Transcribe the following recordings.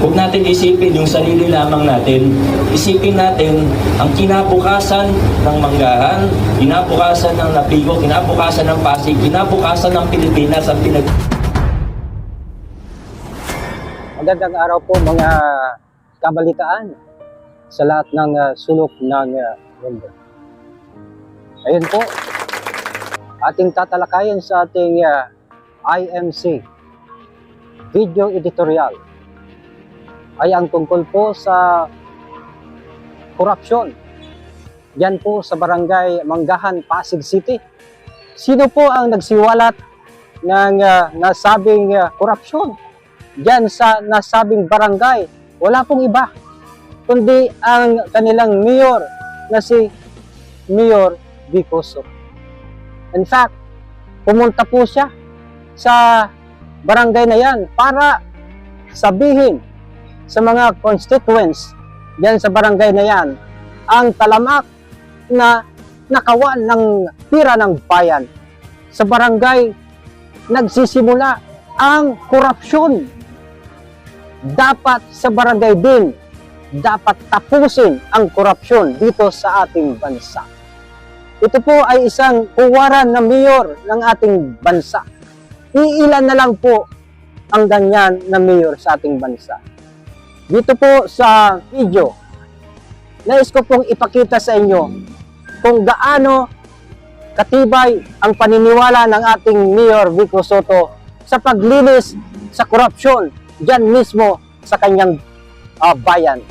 Huwag natin isipin yung sarili lamang natin. Isipin natin ang kinabukasan ng Manggahan, kinabukasan ng Napigo, kinabukasan ng Pasig, kinabukasan ng Pilipinas ang Magandang araw po mga kabalitaan sa lahat ng sulok ng mundo. Ayun po, ating tatalakayin sa ating IMC video editorial ay ang tungkol po sa korupsyon. Yan po sa barangay Manggahan, Pasig City. Sino po ang nagsiwalat ng nasabing korupsyon diyan sa nasabing barangay? Wala pong iba kundi ang kanilang mayor na si Mayor Vico Soto. In fact, pumunta po siya sa barangay na yan para sabihin sa mga constituents diyan sa barangay na yan ang talamak na nakawan ng pira ng bayan. Sa barangay nagsisimula ang korupsyon. Dapat sa barangay din, dapat tapusin ang korupsyon dito sa ating bansa. Ito po ay isang kuwaran na mayor ng ating bansa. Iilan na lang po ang ganyan na mayor sa ating bansa. Dito po sa video, nais ko pong ipakita sa inyo kung gaano katibay ang paniniwala ng ating Mayor Vico Soto sa paglinis sa korupsyon diyan mismo sa kanyang bayan,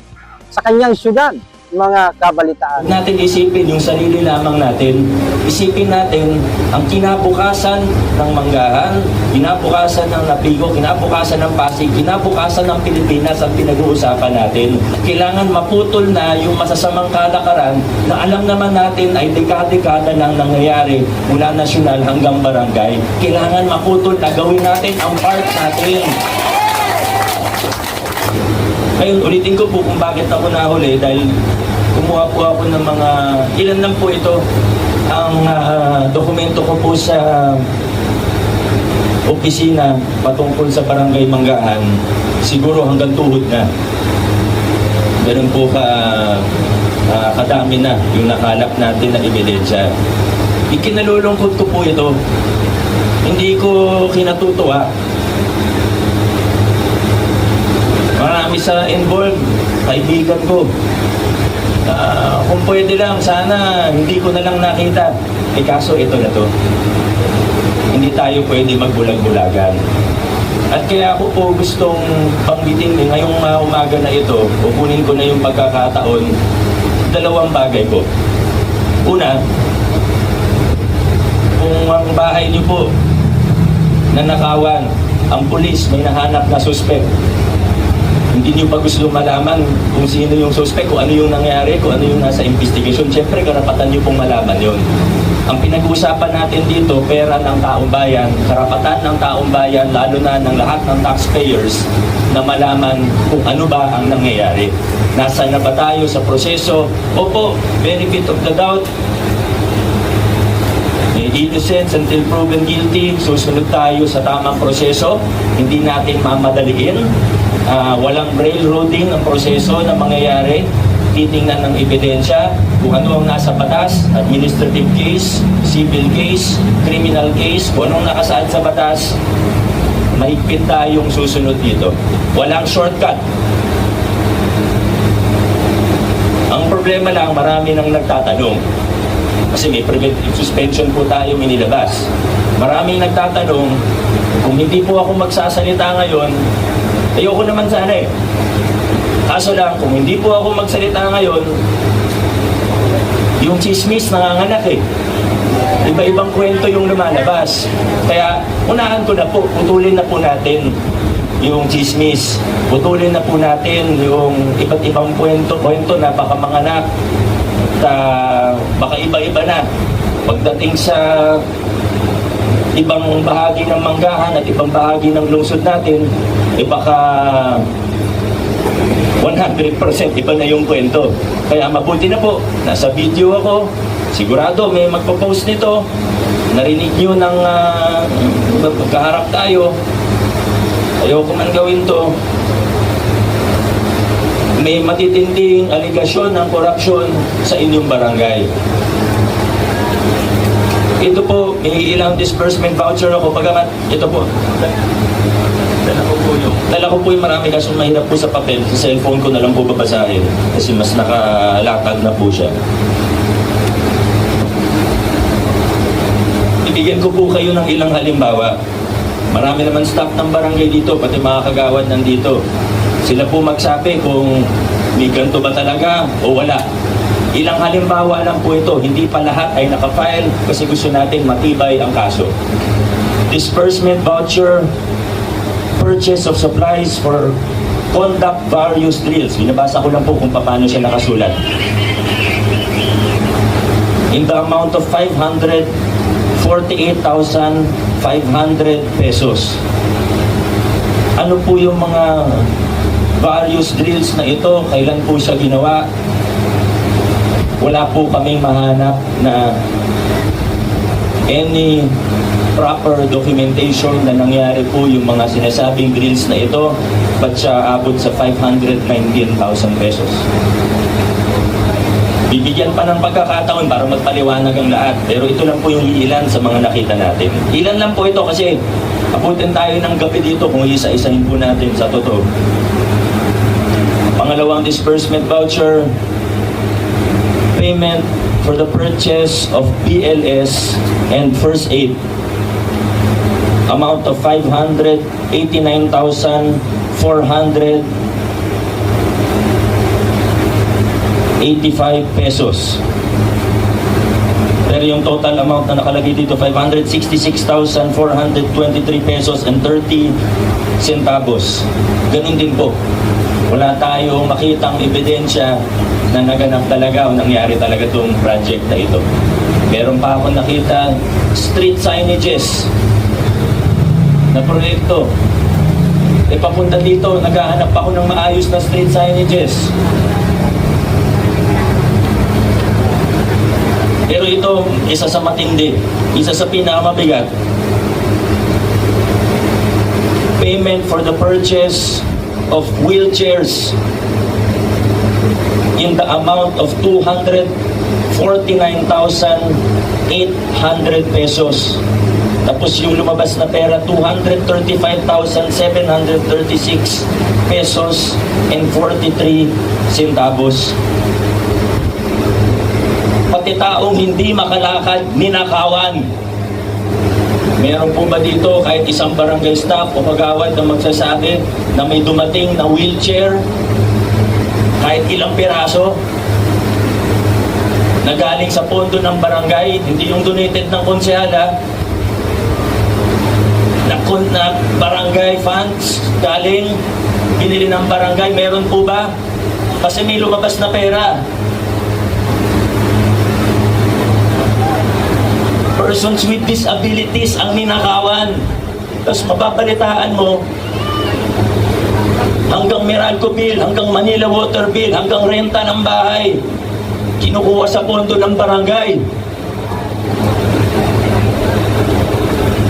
sa kanyang syudad, mga kabalitaan. Huwag natin isipin yung sarili lamang natin. Isipin natin ang kinabukasan ng Manggahan, kinabukasan ng Napigo, kinabukasan ng Pasig, kinabukasan ng Pilipinas ang pinag-uusapan natin. Kailangan maputol na yung masasamang kalakaran na alam naman natin ay dekada-dekada nang nangyayari mula nasyonal hanggang barangay. Kailangan maputol na gawin natin ang part natin. Ngayon, ulitin ko po kung bakit ako nahuli dahil kumuha po ako ng mga, ilan lang po ito, ang dokumento ko po sa opisina patungkol sa Barangay Manggahan, siguro hanggang tuhod na. Ganun po kadami na yung nakalap natin na ebidensya. Ikinalulungkot ko po ito. Hindi ko kinatutuwa. Marami sa involved, kaibigan ko. Kung pwede lang, sana hindi ko na lang nakita. Kaso ito na to. Hindi tayo pwede magbulag-bulagan. At kaya ako po gustong banggitin ngayong umaga na ito, kukunin ko na yung pagkakataon, dalawang bagay ko. Una, kung ang bahay niyo po nanakawan, ang pulis may nahanap na suspect, hindi nyo pa gusto malaman kung sino yung suspect, kung ano yung nangyari, kung ano yung nasa investigation. Siyempre, karapatan nyo pong malaman yun. Ang pinag-uusapan natin dito, pera ng taong bayan, karapatan ng taong bayan, lalo na ng lahat ng taxpayers, na malaman kung ano ba ang nangyayari. Nasa na ba tayo sa proseso? Opo, benefit of the doubt. Innocent until proven guilty, susunod tayo sa tamang proseso, hindi natin mamadaliin. Walang railroading ang proseso na mangyayari. Titingnan ng ebidensya kung ano ang nasa batas, administrative case, civil case, criminal case, kung anong nakasaad sa batas. Mahigpit tayong susunod dito. Walang shortcut. Ang problema lang, marami nang nagtatanong. Kasi may preventive suspension po tayo inilabas. Maraming nagtatanong, kung hindi po ako magsasalita ngayon, ayoko naman sana eh. Kaso lang, kung hindi po ako magsalita ngayon, yung chismis nanganganak eh. Iba-ibang kwento yung lumalabas. Kaya, unahan ko na po, putulin na po natin yung chismis. Putulin na po natin yung iba't ibang kwento na baka manganak. At baka iba-iba na. Pagdating sa ibang bahagi ng Manggahan at ibang bahagi ng lungsod natin, baka 100% iba na yung kwento. Kaya mabuti na po, nasa video ako, sigurado may magpo-post nito, narinig nyo ng magkaharap tayo, ayoko man gawin to. may matitinding aligasyon ng korupsyon sa inyong barangay. Ito po, may ilang disbursement voucher ako. Pagamat, ito po, dala ko po yung marami kasi mahirap po sa papel. Sa cellphone ko na lang po babasahin kasi mas nakalatag na po siya. Ibigyan ko po kayo ng ilang halimbawa. Marami naman staff ng barangay dito, pati mga kagawad nandito. Sila po magsabi kung may ganito ba talaga o wala. Ilang halimbawa lang po ito, hindi pa lahat ay nakafile kasi gusto natin matibay ang kaso. Disbursement voucher, purchase of supplies for conduct various drills. Binabasa ko lang po kung paano siya nakasulat. In the amount of 548,500 pesos. Ano po yung mga various drills na ito? Kailan po siya ginawa? Wala po kaming mahanap na any proper documentation na nangyari po yung mga sinasabing drills na ito, ba't siya abot sa 519,000 pesos. Bibigyan pa ng pagkakataon para magpaliwanag ang lahat, pero ito lang po yung ilan sa mga nakita natin. Ilan lang po ito kasi abutin tayo ng gabi dito kung isa-isahin po natin sa totoo. Pangalawang disbursement voucher, payment for the purchase of BLS and first aid, amount of 589,485 pesos. Pero yung total amount na nakalagay dito, 566,423 pesos and 30 centavos. Ganun din po. Wala tayong makitang ebidensya na naganap talaga o nangyari talaga itong project na ito. Meron pa ako nakita street signages na proyekto. E papunta dito, naghahanap ako ng maayos na street signages. Pero ito, isa sa matindi, isa sa pinakamabigat. Payment for the purchase of wheelchairs in the amount of 249,800 pesos. Tapos yung lumabas na pera, 235,736 pesos and 43 centavos. Pati taong hindi makalakad, ninakawan. Meron po ba dito kahit isang barangay staff o kagawad na magsasabi na may dumating na wheelchair, kahit ilang piraso, na galing sa pondo ng barangay, hindi yung donated ng konsehala, na barangay funds galing, binili ng barangay, meron po ba? Kasi may lumabas na pera. Persons with disabilities ang ninakawan. Tapos mababalitaan mo, hanggang Meralco bill, hanggang Manila water bill, hanggang renta ng bahay, kinukuha sa pondo ng barangay.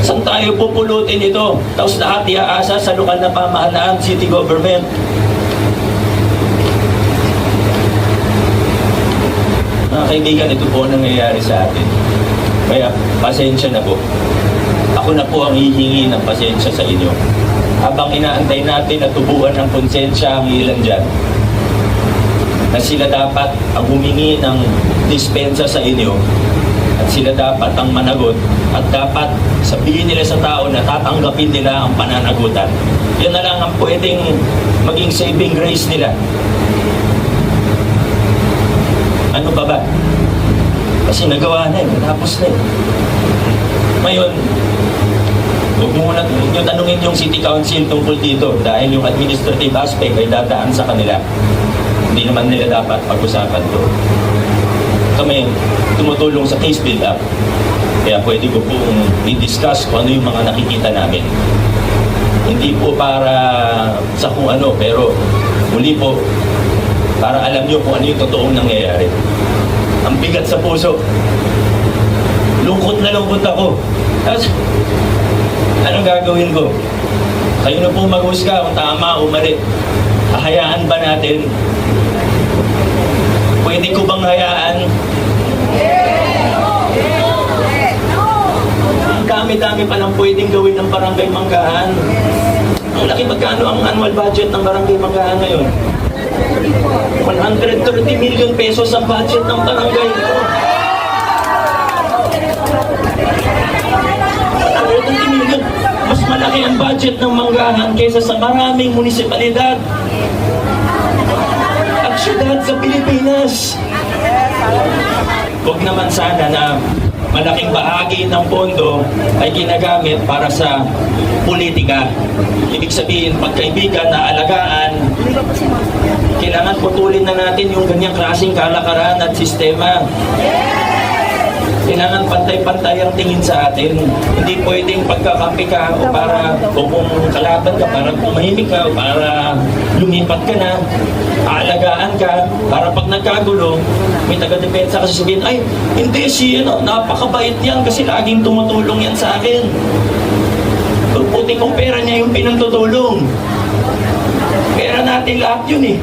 Saan tayo pupulutin ito? Tapos lahat iaasa sa lokal na pamahalaan, city government. Mga kaibigan, ito po ang nangyayari sa atin. Kaya pasensya na po. Ako na po ang hihingi ng pasensya sa inyo. Habang inaantay natin na tubuan ng konsensya ang ilan dyan, na sila dapat ang humingi ng dispensa sa inyo at sila dapat ang managot at dapat sabihin nila sa tao na tatanggapin nila ang pananagutan. Yan na lang ang pwedeng maging saving grace nila. Ano pa ba? Kasi nagawa na tapos na Ngayon, huwag mo muna yung tanungin yung City Council tungkol dito dahil yung administrative aspect ay dadaan sa kanila. Hindi naman nila dapat pag-usapan to. Kami tumutulong sa case build-up. Kaya pwede ko pong i-discuss kung ano yung mga nakikita namin. Hindi po para sa kung ano, pero muli po, para alam nyo kung ano yung totoong nangyayari. Ang bigat sa puso. Lungkot na lungkot ako. Tapos, anong gagawin ko? Kayo na po mag-husga kung tama o mali. Hahayaan ba natin? Pwede ko bang hayaan? Ang dami-dami pa lang pwedeng gawin ng Barangay Manggahan. Ang laki, magkano ang annual budget ng Barangay Manggahan ngayon? 130 million pesos ang budget ng barangay ito. 130 million. Mas malaki ang budget ng Manggahan kaysa sa maraming munisipalidad at syudad sa Pilipinas. Huwag naman sana na malaking bahagi ng pondo ay ginagamit para sa politika. Ibig sabihin, pagkaibigan na alagaan, kailangan putulin na natin yung ganyang klaseng kalakaran at sistema. Kailangan pantay-pantay ang tingin sa atin. Hindi pwedeng pagkakampi ka o kung kalaban ka para tumahimik ka o para lumipat ka na, aalagaan ka para pag nagkagulo, may taga-depensa kasi sabihin, ay, hindi napakabait yan kasi laging tumutulong yan sa akin. Puti kong pera niya yung pinantutulong. Pera natin lahat yun eh.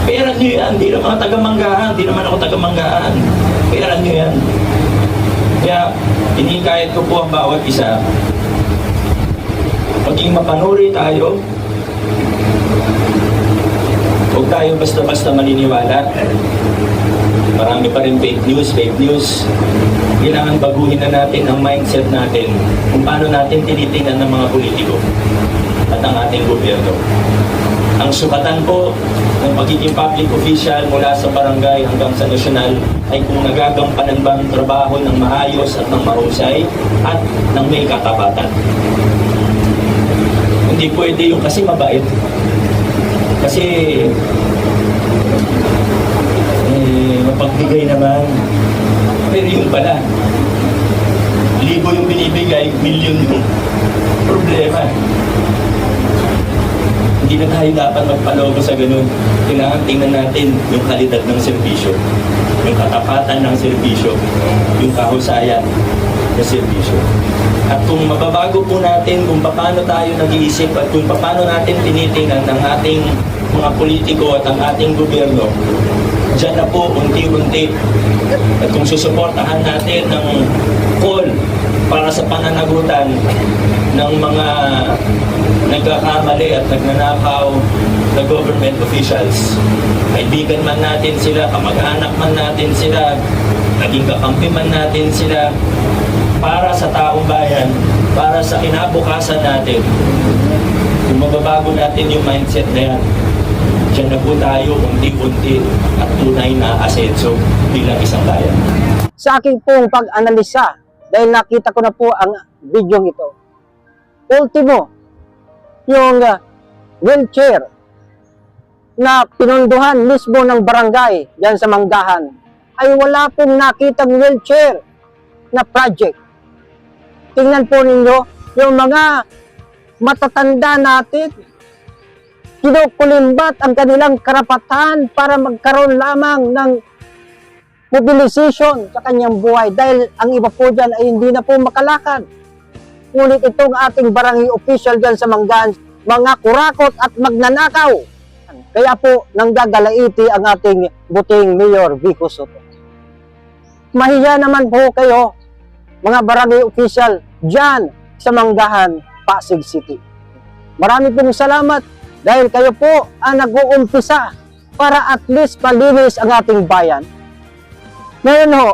Pera niyo yan, hindi naman taga-Manggahan, hindi naman ako taga-Manggahan. Pera niyo yan. Kaya, inikayat ko po ang bawat isa. Maging mapanuri tayo. Huwag tayo basta-basta maniniwala. Marami pa rin fake news. Kailangan baguhin na natin ang mindset natin kung paano natin tinitingnan ng mga politiko at ang ating gobyerno. Ang sukatan po ng pagiging public official mula sa barangay hanggang sa nasyonal ay kung nagagampanan ba ang trabaho ng maayos at ng mahusay at ng may katapatan. Hindi pwede yung kasi mabait. Kasi mapagbigay naman. Pero yung pala, libo yung binibigay, milyon yung problema. Hindi na tayo dapat magpalogo sa ganun. Kailangan tingnan natin yung kalidad ng serbisyo, yung katapatan ng serbisyo, yung kahusayan ng serbisyo. At kung mababago po natin kung paano tayo nag-iisip at kung paano natin tinitingnan ng ating mga politiko at ang ating gobyerno, diyan na po unti-unti. At kung susuportahan natin ng call para sa pananagutan ng mga nagkakamali at nagnanakaw na government officials, kaibigan man natin sila, kamag-anak man natin sila, naging kakampi man natin sila, para sa taong bayan, para sa kinabukasan natin, kung mababago natin yung mindset na yan, diyan na po tayo unti-unti at tunay na asenso bilang isang bayan. Sa aking pong pag-analisa, dahil nakita ko na po ang video ito, ultimo, yung wheelchair na pinunduhan mismo ng barangay dyan sa Manggahan, ay wala pong nakitang wheelchair na project. Tingnan po ninyo, yung mga matatanda natin, kinukulimbat ang kanilang karapatan para magkaroon lamang ng mobilization sa kanyang buhay dahil ang iba po dyan ay hindi na po makalakad. Ngunit itong ating barangay official dyan sa Manggahan, mga kurakot at magnanakaw. Kaya po nanggagalaiti ang ating buting Mayor Vico Soto. Mahiya naman po kayo, mga barangay official dyan sa Manggahan, Pasig City. Marami pong salamat dahil kayo po ang nag-uumpisa para at least malinis ang ating bayan. Ngayon ho,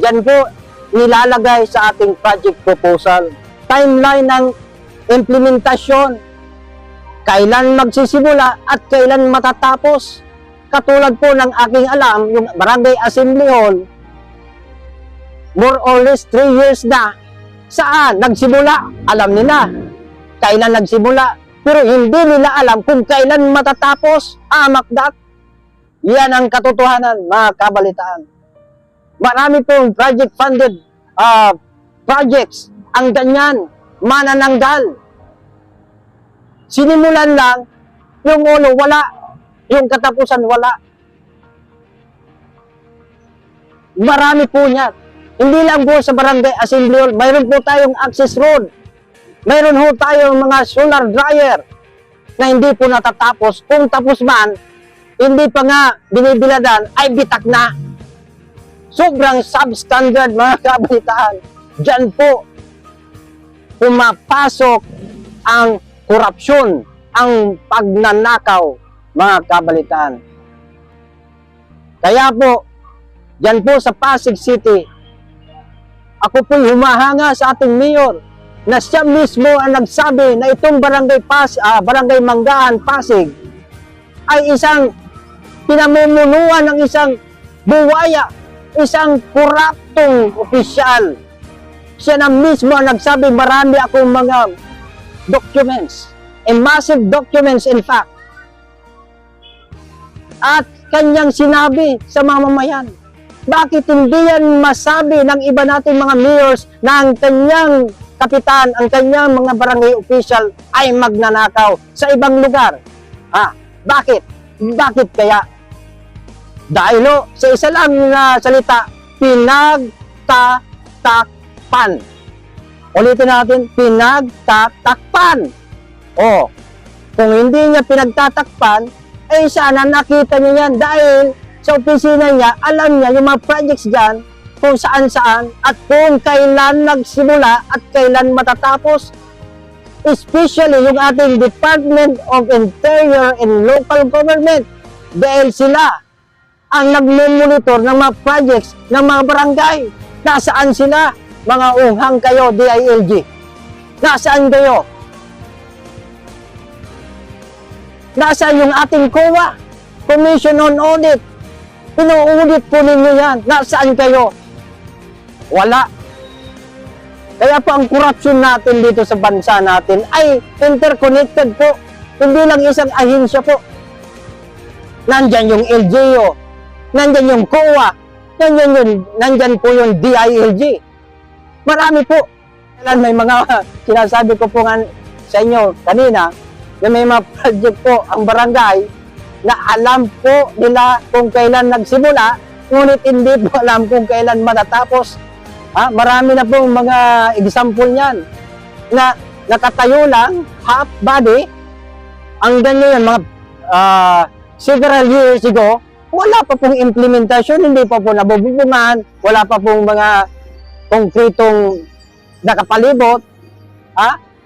dyan po nilalagay sa ating project proposal, timeline ng implementasyon, kailan magsisimula at kailan matatapos. Katulad po ng aking alam, yung Barangay Assembly Hall, more or less 3 years na. Saan nagsimula? Alam nila kailan nagsimula, pero hindi nila alam kung kailan matatapos. Makdat. Yan ang katotohanan, mga kabalitaan. Marami pong project-funded projects ang ganyan, manananggal. Sinimulan lang, yung ulo wala, yung katapusan wala. Marami po niya. Hindi lang po sa Barangay Assembly Hall, mayroon po tayong access road. Mayroon po tayong mga solar dryer. na hindi po natatapos. Kung tapos man, hindi pa nga binibiladan, ay bitak na. Sobrang substandard mga kabalitaan. Diyan po pumapasok ang korupsyon, ang pagnanakaw mga kabalitaan. Kaya po, diyan po sa Pasig City, ako po'y humahanga sa ating mayor na siya mismo ang nagsabi na itong barangay Manggahan, Pasig ay isang pinamumunuan ng isang buwaya, isang koraptong opisyal. Siya na mismo ang nagsabi, marami akong mga documents, massive documents in fact. At kanyang sinabi sa mamamayan, bakit hindi yan masabi ng iba nating mga mayors na ang kanyang kapitan, ang kanyang mga barangay official ay magnanakaw sa ibang lugar? Bakit? Bakit kaya? Dahil sa isa lang na salita, pinagtatakpan. Ulitin natin, pinagtatakpan. Kung hindi niya pinagtatakpan, eh sana nakita niya yan dahil sa opisina niya, alam niya yung mga projects dyan, kung saan-saan, at kung kailan nagsimula at kailan matatapos. Especially yung ating Department of Interior and Local Government, dahil sila ang nagmumonitor ng mga projects ng mga barangay. Nasaan sila? Mga unghang kayo, DILG. Nasaan kayo? Nasaan yung ating COA, Commission on Audit? Pinu-audit po ninyo yan. Nasaan kayo? Wala. Kaya po ang korupsyon natin dito sa bansa natin ay interconnected po. Hindi lang isang ahensya po. Nandyan yung LGU, nandyan yung COA, nandyan po yung DILG. Marami po. Kailan may mga sinasabi ko po nga sa inyo kanina na may mga project po ang barangay na alam po nila kung kailan nagsimula, ngunit hindi po alam kung kailan matatapos. Marami na pong mga example niyan na nakatayo lang, half body, ang ganyan yan, mga several years ago, wala pa pong implementasyon, hindi pa po nabubungan, wala pa pong mga konkretong nakapalibot.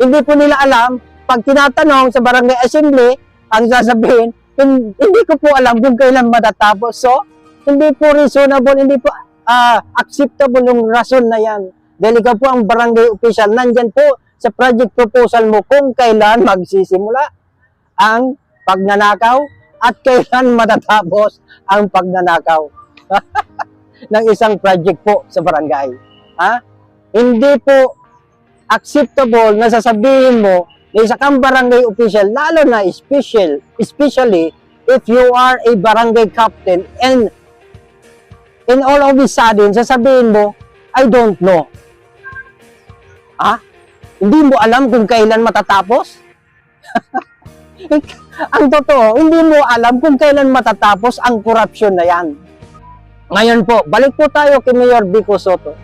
Hindi po nila alam, pag tinatanong sa barangay assembly, ang sasabihin, hindi ko po alam kung kailan matatapos. So, hindi po reasonable, hindi po acceptable yung rason na yan. Dahil ikaw po ang barangay official, nandyan po sa project proposal mo kung kailan magsisimula ang pagnanakaw at kailan matatapos ang pagnanakaw ng isang project po sa barangay. Hindi po acceptable na sasabihin mo na isa kang barangay official, lalo na especially if you are a barangay captain and all of a sudden, sasabihin mo, I don't know. Hindi mo alam kung kailan matatapos? Ang totoo, hindi mo alam kung kailan matatapos ang korupsyon na yan. Ngayon po, balik po tayo kay Mayor Vico Sotto.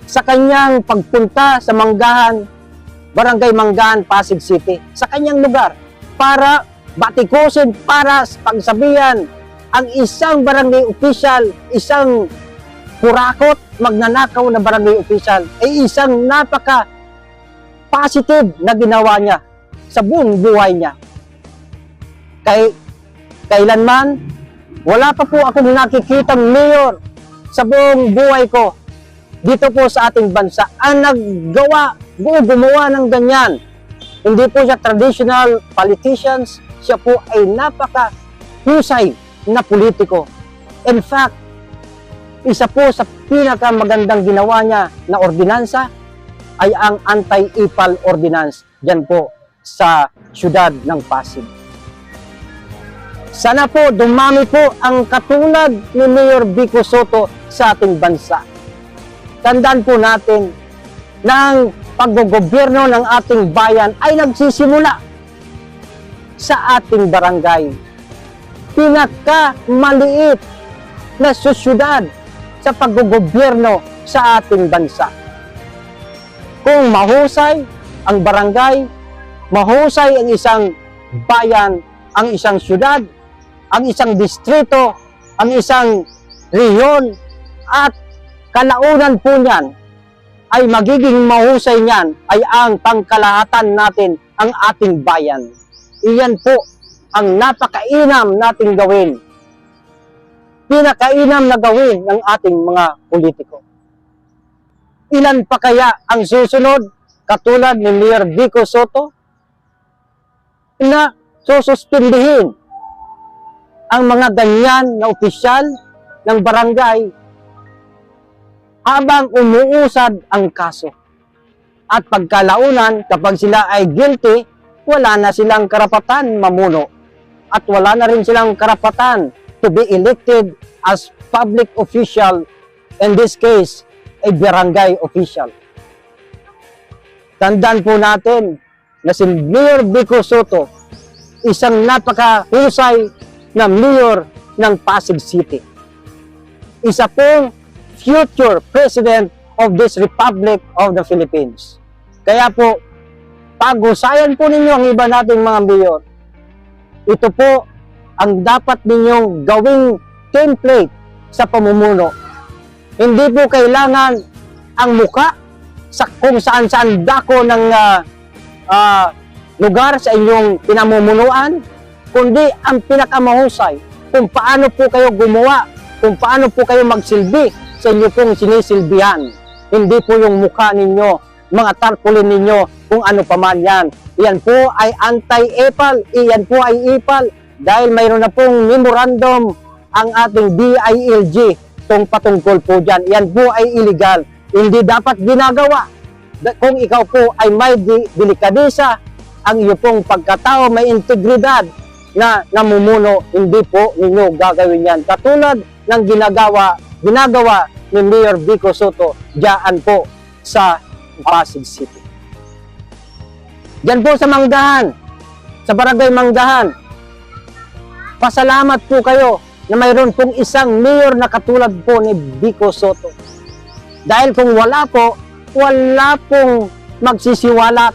Sa kanyang pagpunta sa Manggahan, Barangay Manggahan, Pasig City, sa kanyang lugar, para batikusin, para pagsabihan ang isang barangay official, isang kurakot, magnanakaw na barangay official, ay isang napaka-positive na ginawa niya sa buong buhay niya. Kailanman, wala pa po akong nakikitang mayor sa buong buhay ko dito po sa ating bansa ang gumawa ng ganyan. Hindi po siya traditional politicians, siya po ay napaka-husay na politiko. In fact, isa po sa pinakamagandang ginawa niya na ordinansa ay ang anti-ipal ordinance dyan po sa siyudad ng Pasig. Sana po dumami po ang katulad ni Mayor Vico Sotto sa ating bansa. Tandaan po natin ng paggogobyerno ng ating bayan ay nagsisimula sa ating barangay. Pinakamaliit na syudad sa paggogobyerno sa ating bansa. Kung mahusay ang barangay, mahusay ang isang bayan, ang isang syudad, ang isang distrito, ang isang rehiyon, at kalaunan po niyan ay magiging mahusay niyan ay ang pangkalahatan natin, ang ating bayan. Iyan po ang napakainam nating gawin. Pinakainam na gawin ng ating mga politiko. Ilan pa kaya ang susunod, katulad ni Mayor Vico Soto, na sususpindihin ang mga ganyan na opisyal ng barangay habang umuusad ang kaso. At pagkalaunan, kapag sila ay guilty, wala na silang karapatan mamuno. At wala na rin silang karapatan to be elected as public official, in this case, a barangay official. Tandaan po natin na si Mayor Vico Soto, isang napakahusay na mayor ng Pasig City. Isa pong future president of this Republic of the Philippines. Kaya po, pag-usayan po ninyo ang iba nating mga mayor. Ito po ang dapat ninyong gawing template sa pamumuno. Hindi po kailangan ang muka sa kung saan-saan dako ng lugar sa inyong pinamumunuan, kundi ang pinakamahusay kung paano po kayo gumawa, kung paano po kayo magsilbi sa inyo pong sinisilbihan. Hindi po yung mukha ninyo, mga tarpaulin ninyo, kung ano pa man yan. Iyan po ay anti-EPAL, iyan po ay EPAL, dahil mayroon na pong memorandum ang ating DILG patungkol po dyan. Iyan po ay illegal. Hindi dapat ginagawa. Kung ikaw po ay may delikadesa, ang iyo pong pagkatao, may integridad na namumuno, hindi po ninyo gagawin yan. Katulad ng ginagawa ni Mayor Vico Soto diyan po sa Pasig City. Diyan po sa Manggahan, sa Barangay Manggahan. Pasalamat po kayo na mayroon pong isang mayor na katulad po ni Vico Soto. Dahil kung wala pong magsisiwalat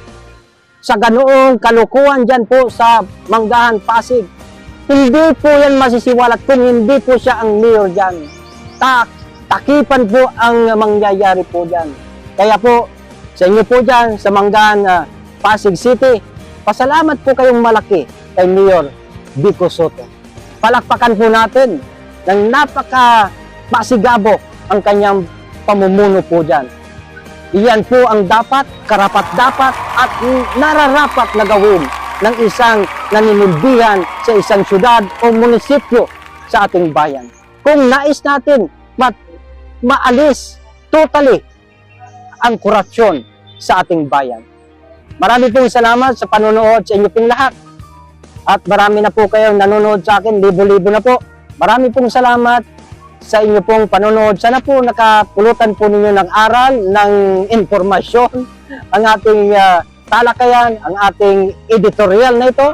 sa ganoong kalukuhan dyan po sa Manggahan, Pasig. Hindi po yan masisiwalat kung hindi po siya ang mayor dyan. Takipan po ang mangyayari po dyan. Kaya po, sa inyo po dyan, sa Manggahan, Pasig City, pasalamat po kayong malaki kay Mayor Vico Soto. Palakpakan po natin ng napaka-masigabo ang kanyang pamumuno po dyan. Iyan po ang dapat, karapat-dapat at nararapat na gawin ng isang naninilbihan sa isang syudad o munisipyo sa ating bayan. Kung nais natin maalis totally ang korupsyon sa ating bayan. Marami pong salamat sa panonood sa inyo pong lahat. At marami na po kayong nanonood sa akin, libo-libo na po. Marami pong salamat sa inyo pong panonood. Sana po nakapulutan po ninyo ng aral, ng informasyon, ang ating talakayan, ang ating editorial na ito.